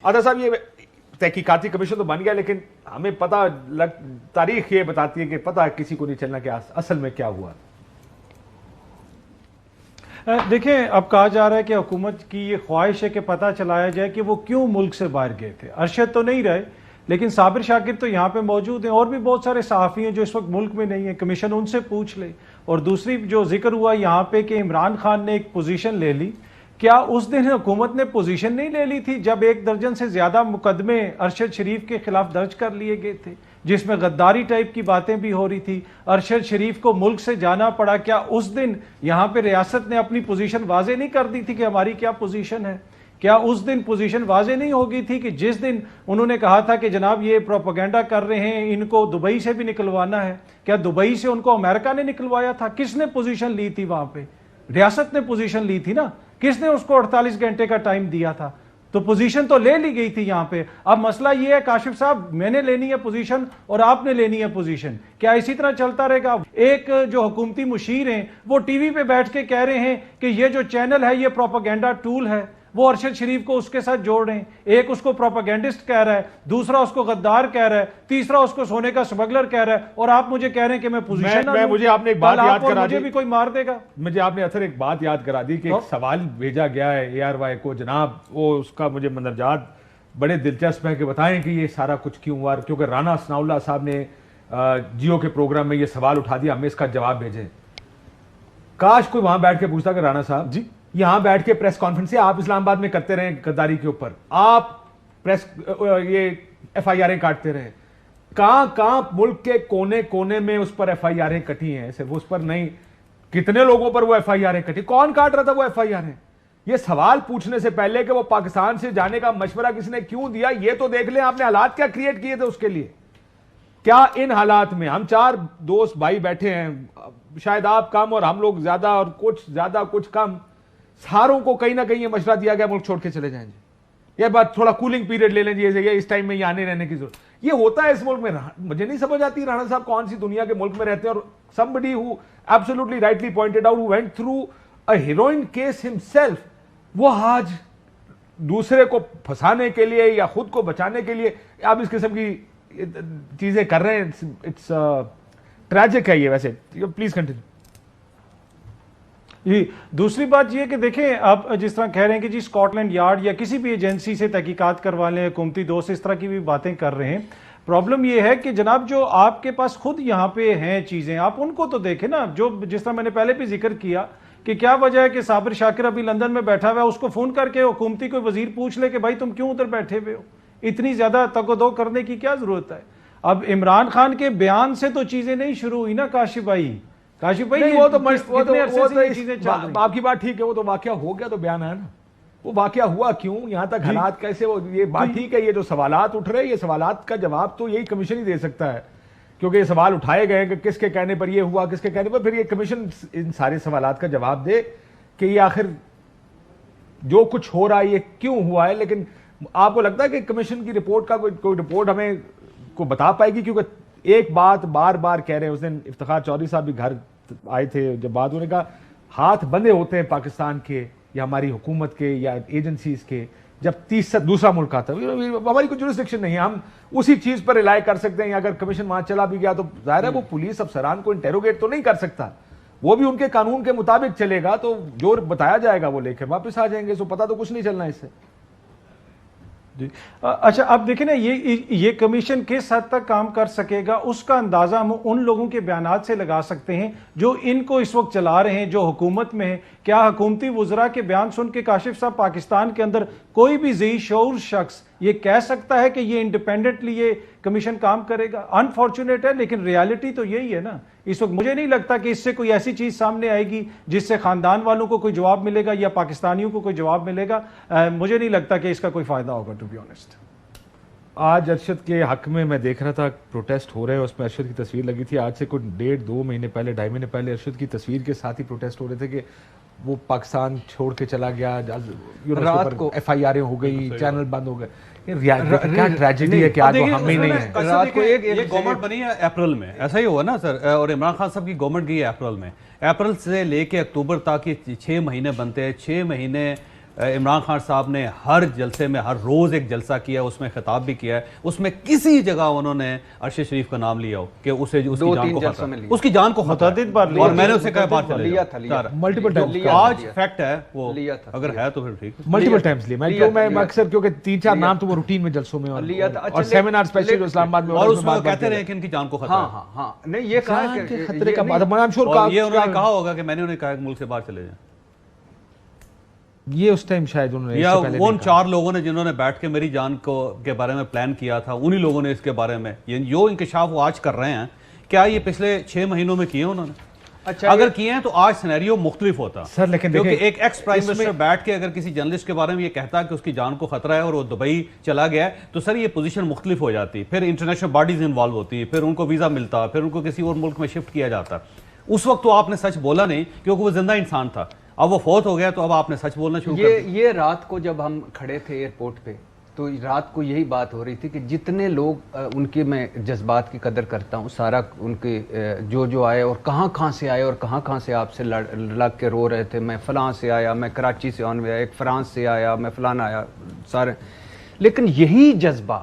عادل صاحب یہ تحقیقاتی کمیشن تو بن گیا لیکن ہمیں پتہ تاریخ یہ بتاتی ہے کہ پتہ کسی کو نہیں چلنا کہ اصل میں کیا ہوا. دیکھیں اب کہا جا رہا ہے کہ حکومت کی یہ خواہش ہے کہ پتہ چلایا جائے کہ وہ کیوں ملک سے باہر گئے تھے. ارشد تو نہیں رہے لیکن صابر شاکر تو یہاں پہ موجود ہیں, اور بھی بہت سارے صحافی ہیں جو اس وقت ملک میں نہیں ہیں, کمیشن ان سے پوچھ لے. اور دوسری جو ذکر ہوا یہاں پہ کہ عمران خان نے ایک پوزیشن لے لی, کیا اس دن حکومت نے پوزیشن نہیں لے لی تھی جب 1 درجن سے زیادہ مقدمے ارشد شریف کے خلاف درج کر لیے گئے تھے جس میں غداری ٹائپ کی باتیں بھی ہو رہی تھی, ارشد شریف کو ملک سے جانا پڑا؟ کیا اس دن یہاں پہ ریاست نے اپنی پوزیشن واضح نہیں کر دی تھی کہ ہماری کیا پوزیشن ہے؟ کیا اس دن پوزیشن واضح نہیں ہوگی تھی کہ جس دن انہوں نے کہا تھا کہ جناب یہ پروپیگنڈا کر رہے ہیں, ان کو دبئی سے بھی نکلوانا ہے, کیا دبئی سے ان کو امریکہ نے نکلوایا تھا؟ کس نے پوزیشن لی تھی وہاں پہ؟ ریاست نے پوزیشن لی تھی نا, کس نے اس کو 48 گھنٹے کا ٹائم دیا تھا؟ تو پوزیشن تو لے لی گئی تھی یہاں پہ. اب مسئلہ یہ ہے کاشف صاحب, میں نے لینی ہے پوزیشن اور آپ نے لینی ہے پوزیشن, کیا اسی طرح چلتا رہے گا؟ ایک جو حکومتی مشیر ہیں وہ ٹی وی پہ بیٹھ کے کہہ رہے ہیں کہ یہ جو چینل ہے یہ پروپیگنڈا ٹول ہے, وہ ارشد شریف کو اس کے ساتھ جوڑ رہے ہیں. ایک اس کو پروپیگنڈسٹ کہہ رہا ہے, دوسرا اس کو غدار کہہ رہا ہے, تیسرا اس کو سونے کا اسمگلر کہہ رہا ہے, اور آپ مجھے کہہ رہے ہیں کہ میں پوزیشن مجھے آپ نے ایک بات یاد کرا دی, مجھے بھی کوئی مار دے گا. مجھے آپ نے اثر ایک بات یاد کرا دی کہ ایک سوال بھیجا گیا ہے ARY کو, جناب وہ اس کا مجھے مندرجات بڑے دلچسپ ہیں کہ بتائیں کہ یہ سارا کچھ کیوں ہوا, کیونکہ رانا ثناء اللہ صاحب نے جیو کے پروگرام میں یہ سوال اٹھا دیا, ہمیں اس کا جواب بھیجیں. کاش کوئی وہاں بیٹھ کے پوچھتا کہ رانا صاحب جی یہاں بیٹھ کے پریس کانفرنس آپ اسلام آباد میں کرتے رہے غداری کے اوپر, آپ پریس یہ FIR کاٹتے رہے, کہاں ملک کے کونے کونے میں اس پر FIR کٹی ہیں, صرف اس پر نہیں, کتنے لوگوں پر وہ FIR کٹی, کون کاٹ رہا تھا وہ FIR؟ یہ سوال پوچھنے سے پہلے کہ وہ پاکستان سے جانے کا مشورہ کس نے کیوں دیا, یہ تو دیکھ لیں آپ نے حالات کیا کریٹ کیے تھے اس کے لیے. کیا ان حالات میں ہم 4 دوست بھائی بیٹھے ہیں, شاید آپ کم اور ہم لوگ زیادہ, اور کچھ زیادہ کچھ کم, ساروں کو کہیں نہ کہیں یہ مشورہ دیا گیا ملک چھوڑ کے چلے جائیں جی, یہ بات تھوڑا کولنگ پیریڈ لے لیں جی, اس ٹائم میں یہ آنے رہنے کی ضرورت. یہ ہوتا ہے اس ملک میں. مجھے نہیں سمجھ آتی رانا صاحب کون سی دنیا کے ملک میں رہتے ہیں, اور somebody who absolutely rightly pointed out who went through a heroin case himself, وہ آج دوسرے کو پھنسانے کے لیے یا خود کو بچانے کے لیے آپ اس قسم کی چیزیں کر رہے ہیں. اٹس ٹریجک ہے یہ. ویسے پلیز کنٹینیو. جی دوسری بات یہ کہ دیکھیں آپ جس طرح کہہ رہے ہیں کہ جی اسکاٹ لینڈ یارڈ یا کسی بھی ایجنسی سے تحقیقات کروا لیں, حکومتی دوست اس طرح کی بھی باتیں کر رہے ہیں. پرابلم یہ ہے کہ جناب جو آپ کے پاس خود یہاں پہ ہیں چیزیں, آپ ان کو تو دیکھیں نا. جو جس طرح میں نے پہلے بھی ذکر کیا کہ کیا وجہ ہے کہ صابر شاکر ابھی لندن میں بیٹھا ہوا ہے, اس کو فون کر کے حکومتی کوئی وزیر پوچھ لے کہ بھائی تم کیوں ادھر بیٹھے ہوئے ہو, اتنی زیادہ تک و دو کرنے کی کیا ضرورت ہے؟ اب عمران خان کے بیان سے تو چیزیں نہیں شروع ہوئی نا کاشف بھائی. کاشف بھائی وہ تو آپ کی بات ٹھیک ہے, وہ تو واقعہ ہو گیا تو بیان ہے نا, وہ واقعہ ہوا کیوں, یہاں تک حالات کیسے, یہ بات ٹھیک ہے. یہ جو سوالات اٹھ رہے, یہ سوالات کا جواب تو یہی کمیشن ہی دے سکتا ہے, کیونکہ یہ سوال اٹھائے گئے کہ کس کے کہنے پر یہ ہوا, کس کے کہنے پر, پھر یہ کمیشن ان سارے سوالات کا جواب دے کہ یہ آخر جو کچھ ہو رہا ہے یہ کیوں ہوا ہے. لیکن آپ کو لگتا ہے کہ کمیشن کی رپورٹ کا کوئی رپورٹ ہمیں کو بتا پائے گی؟ کیونکہ ایک بات بار بار کہہ رہے ہیں, اس دن افتخار چودھری صاحب بھی گھر آئے تھے, جب بات ہونے کا ہاتھ بندے ہوتے ہیں پاکستان کے یا ہماری حکومت کے یا ایجنسیز کے, جب دوسرا ملک آتا ہے, ہماری کوئی جورسڈکشن نہیں ہے, ہم اسی چیز پر ریلائی کر سکتے ہیں. اگر کمیشن وہاں چلا بھی گیا تو ظاہر ہے وہ پولیس افسران کو انٹیروگیٹ تو نہیں کر سکتا, وہ بھی ان کے قانون کے مطابق چلے گا, تو جو بتایا جائے گا وہ لے کے واپس آ جائیں گے. سو پتہ تو کچھ نہیں چلنا اس سے. جی اچھا اب دیکھیں نا یہ کمیشن کس حد تک کام کر سکے گا, اس کا اندازہ ہم ان لوگوں کے بیانات سے لگا سکتے ہیں جو ان کو اس وقت چلا رہے ہیں, جو حکومت میں ہیں. کیا حکومتی وزراء کے بیان سن کے کاشف صاحب پاکستان کے اندر کوئی بھی ذی شعور شخص یہ کہہ سکتا ہے کہ یہ انڈیپینڈنٹلی یہ کمیشن کام کرے گا؟ انفارچونیٹ ہے لیکن ریالٹی تو یہی ہے نا. اس وقت مجھے نہیں لگتا کہ اس سے کوئی ایسی چیز سامنے آئے گی جس سے خاندان والوں کو کوئی جواب ملے گا یا پاکستانیوں کو کوئی جواب ملے گا. مجھے نہیں لگتا کہ اس کا کوئی فائدہ ہوگا ٹو بی آنیسٹ. آج ارشد کے حق میں دیکھ رہا تھا پروٹیسٹ ہو رہے ہیں, اس میں ارشد کی تصویر لگی تھی. آج سے کوئی 1.5-2 مہینے پہلے 2.5 مہینے پہلے ارشد کی تصویر کے ساتھ ہی پروٹیسٹ ہو رہے تھے کہ وہ پاکستان چھوڑ کے چلا گیا, رات کو FIR ہو گئی, چینل بند ہو گئے. کیا ٹریجڈی ہے کہ آج وہ ہم ہی نہیں ہیں. رات کو ایک گورنمنٹ بنی ہے اپریل میں, ایسا ہی ہوا نا سر, اور عمران خان صاحب کی گورنمنٹ گئی ہے اپریل میں. اپریل سے لے کے اکتوبر تک یہ 6 مہینے بنتے ہیں, 6 مہینے عمران خان صاحب نے ہر جلسے میں ہر روز ایک جلسہ کیا ہے, اس میں خطاب بھی کیا ہے, اس میں کسی جگہ انہوں نے ارشد شریف کا نام لیا ہو کہ اسے اس کی جان کو خطرہ ہے, اس کی جان کو متعدد بار اور میں نے اسے کہا بات لیا تھا ملٹیپل ٹائمز آج فیکٹ ہے وہ, اگر ہے تو پھر ٹھیک ہے, ملٹیپل ٹائمز لیا میں اکثر, کیونکہ 3-4 نام تو وہ روٹین میں جلسوں میں اور سیمینار اسپیشلی جو اسلام آباد میں, اور اس میں کہتے رہے کہ ان کی جان کو خطرہ ہے. ہاں نہیں یہ کہا کہ خطرے کا بات ہے, اور یہ انہوں نے کہا ہوگا کہ میں نے انہیں کہا کہ ملک سے باہر چلے جائیں. یہ اس ٹائم شاید انہوں نے یا ان 4 لوگوں نے جنہوں نے بیٹھ کے میری جان کو کے بارے میں پلان کیا تھا, انہی لوگوں نے اس کے بارے میں جو انکشاف وہ آج کر رہے ہیں, کیا یہ پچھلے 6 مہینوں میں کیے انہوں نے؟ اچھا اگر کیے ہیں تو آج سینیریو مختلف ہوتا سر, لیکن کیونکہ ایک ایکس پرائم منسٹر بیٹھ کے اگر کسی جرنلسٹ کے بارے میں یہ کہتا ہے کہ اس کی جان کو خطرہ ہے اور وہ دبئی چلا گیا ہے, تو سر یہ پوزیشن مختلف ہو جاتی, پھر انٹرنیشنل باڈیز انوالو ہوتی, پھر ان کو ویزا ملتا, پھر ان کو کسی اور ملک میں شفٹ کیا جاتا. اس وقت تو آپ نے سچ بولا نہیں کیونکہ وہ زندہ انسان تھا, اب وہ فوت ہو گیا تو اب آپ نے سچ بولنا شروع کر دیا. یہ رات کو جب ہم کھڑے تھے ایئرپورٹ پہ تو رات کو یہی بات ہو رہی تھی کہ جتنے لوگ ان کے میں جذبات کی قدر کرتا ہوں, سارا ان کے جو آئے اور کہاں سے آئے اور کہاں سے آپ سے لگ کے رو رہے تھے, میں فلاں سے آیا, میں کراچی سے آن آیا, ایک فرانس سے آیا, میں فلاں آیا, سارے. لیکن یہی جذبہ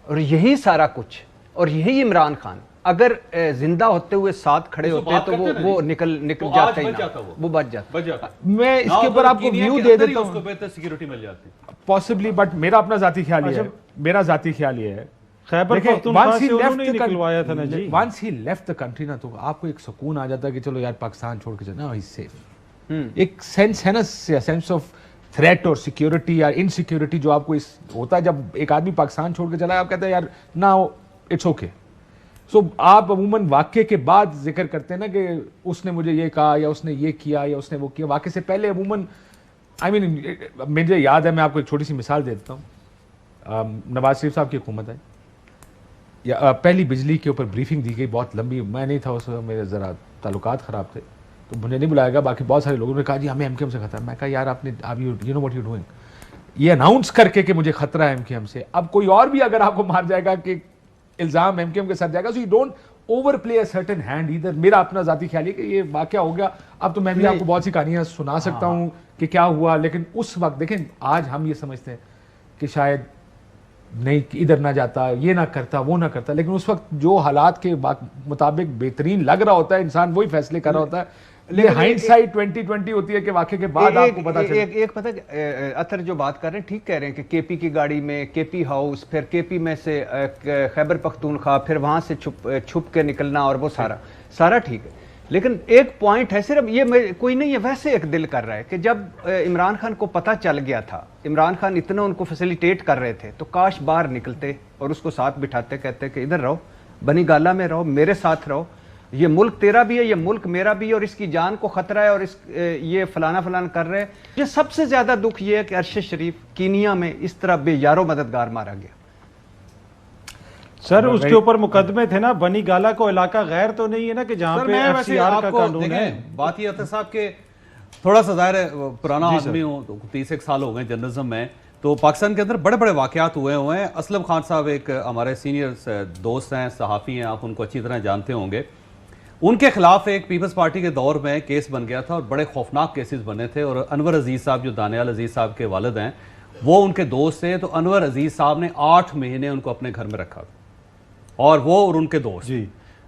اور یہی سارا کچھ اور یہی عمران خان اگر زندہ ہوتے ہوئے ساتھ کھڑے ہوتے تو وہ نکل جاتا ہی نہ, وہ بچ جاتا. میں اس کے اوپر آپ کو ویو دے دیتا ہوں, اس کو بہتر سیکیورٹی مل جاتی پاسبلی, بٹ میرا اپنا ذاتی خیال یہ ہے, میرا ذاتی خیال یہ ہے, خیبر پختونخوا سے انہوں نے نکلوایا تھا نا جی, once he left the country نا, تو آپ کو ایک سکون آ جاتا ہے کہ چلو یار پاکستان چھوڑ کے چلنا, he's safe. ایک سینس ہے نا, سینس آف تھریٹ اور سیکیورٹی یا انسیکیورٹی جو آپ کو اس ہوتا ہے جب ایک آدمی پاکستان چھوڑ کے چلا ہے, آپ کہتے ہیں یار نا اٹس اوکے. سو آپ عموماً واقعے کے بعد ذکر کرتے ہیں نا کہ اس نے مجھے یہ کہا یا اس نے یہ کیا یا اس نے وہ کیا, واقعے سے پہلے عموماً مجھے یاد ہے, میں آپ کو ایک چھوٹی سی مثال دے دیتا ہوں. نواز شریف صاحب کی حکومت ہے, یا پہلی بجلی کے اوپر بریفنگ دی گئی بہت لمبی, میں نہیں تھا اس وقت, میرے ذرا تعلقات خراب تھے تو مجھے نہیں بلایا گا, باقی بہت سارے لوگوں نے کہا جی ہمیں ایم کیو ایم سے خطرہ ہے. میں کہا یار آپ نے you know what you doing, یہ اناؤنس کر کے کہ مجھے خطرہ ہے ایم کیو ایم سے, اب کوئی اور بھی اگر آپ کو مار جائے گا کہ الزام ایم کیو ایم کے ساتھ جائے گا, so you don't overplay a certain hand ادھر. میرا اپنا ذاتی خیال ہے کہ یہ واقعہ ہو گیا, اب تو میں بھی آپ کو بہت سی کہانیاں سنا سکتا ہوں کہ کیا ہوا, لیکن اس وقت دیکھیں آج ہم یہ سمجھتے ہیں کہ شاید نہیں ادھر نہ جاتا, یہ نہ کرتا, وہ نہ کرتا, لیکن اس وقت جو حالات کے مطابق بہترین لگ رہا ہوتا ہے انسان وہی فیصلے کر رہا ہوتا ہے. یہ ہائنڈ سائٹ 2020 ہوتی ہے کہ واقعے کے بعد آپ کو پتا چلے. ایک پتہ اطہر جو بات کر رہے ہیں ٹھیک کہہ رہے ہیں کہ کے پی کی گاڑی میں, کے پی ہاؤس, پھر کے پی میں سے خیبر پختونخوا, پھر وہاں سے چھپ کے نکلنا, اور وہ سارا ٹھیک ہے. لیکن ایک پوائنٹ ہے, صرف یہ کوئی نہیں ہے, ویسے ایک دل کر رہا ہے کہ جب عمران خان کو پتہ چل گیا تھا, عمران خان اتنا ان کو فیسیلیٹیٹ کر رہے تھے, تو کاش باہر نکلتے اور اس کو ساتھ بٹھاتے, کہتے کہ ادھر رہو, بنی گالا میں رہو, میرے ساتھ رہو, یہ ملک تیرا بھی ہے, یہ ملک میرا بھی ہے, اور اس کی جان کو خطرہ ہے, اور یہ فلانا کر رہے ہیں. یہ سب سے زیادہ دکھ یہ ہے کہ ارشد شریف کینیا میں اس طرح بے یارو مددگار مارا گیا. سر اس کے اوپر مقدمے تھے نا, بنی گالا کو علاقہ غیر تو نہیں ہے نا کہ جہاں پہ ایف سی آر کا قانون ہے. بات یہ ہے صاحب کہ تھوڑا سا ظاہر ہے پرانا آدمی ہوں, 30 سال ہو گئے جرنلزم میں, تو پاکستان کے اندر بڑے بڑے واقعات ہوئے ہیں. اسلم خان صاحب ایک ہمارے سینئر دوست ہیں, صحافی ہیں, آپ ان کو اچھی طرح جانتے ہوں گے. ان کے خلاف ایک پیپلز پارٹی کے دور میں کیس بن گیا تھا اور بڑے خوفناک کیسز بنے تھے, اور انور عزیز صاحب جو دانیال عزیز صاحب کے والد ہیں وہ ان کے دوست تھے. تو انور عزیز صاحب نے 8 مہینے ان کو اپنے گھر میں رکھا, اور وہ اور ان کے دوست جی,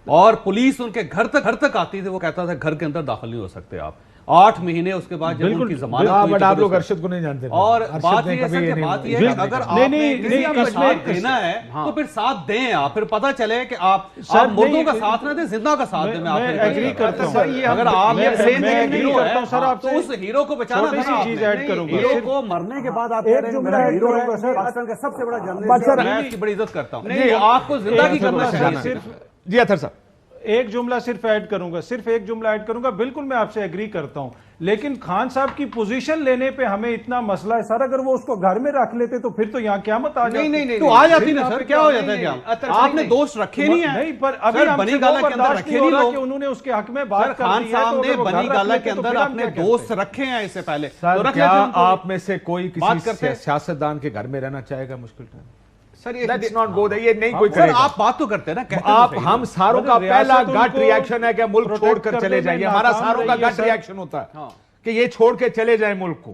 اور پولیس ان کے گھر تک آتی تھی, وہ کہتا تھا گھر کے اندر داخل نہیں ہو سکتے آپ. 8 مہینے اس کے بعد جب ان کی ضمانت ہوئی, آپ لوگ ارشد کو نہیں جانتے, اور بات یہ ہے کہ اگر آپ نے کسی کا ساتھ دینا ہے تو پھر ساتھ دیں آپ, پھر پتہ چلے کہ آپ مردوں کا ساتھ نہ دیں, زندہ کا ساتھ دیں. میں ایگری کرتا ہوں, اگر آپ ہیرو ہے سر, آپ تو اس ہیرو کو بچانا تھا. چھوٹی سی چیز ایڈ کروں گا, ہیرو کو مرنے کے بعد آپ کہہ رہے ہیں میرا ہیرو ہے, پاکستان کا سب سے بڑا جرنلسٹ ہے, میں اس کی بڑی عزت کرتا ہوں. نہیں, آپ کو زندہ کی کرنا چاہیے. جی اطہر صاحب ایک جملہ صرف ایڈ کروں گا, بالکل میں آپ سے ایگری کرتا ہوں, لیکن خان صاحب کی پوزیشن لینے پہ ہمیں اتنا مسئلہ ہے سر. اگر وہ اس کو گھر میں رکھ لیتے تو پھر تو یہاں قیامت آ جاتی. نہیں تو آ جاتی نا سر, کیا ہو جاتا ہے, آپ نے دوست رکھے نہیں ہیں. نہیں, پر ابھی بنی گالا کے اندر رکھے نہیں لوگ, انہوں نے اس کے حق میں بات کر دی ہے. خان صاحب نے بنی گالا کے اندر اپنے دوست رکھے ہیں اس سے پہلے. کیا آپ میں سے کوئی کسی سیاستدان کے گھر میں رہنا چاہے گا مشکل ٹائم؟ آپ بات تو کرتے ہیں نا, آپ ہم ساروں کا پہلا گٹ ریاکشن ہے کہ ملک چھوڑ کر چلے جائیں. ہمارا ساروں کا گٹ ریاکشن ہوتا ہے کہ یہ چھوڑ کے چلے جائیں ملک کو.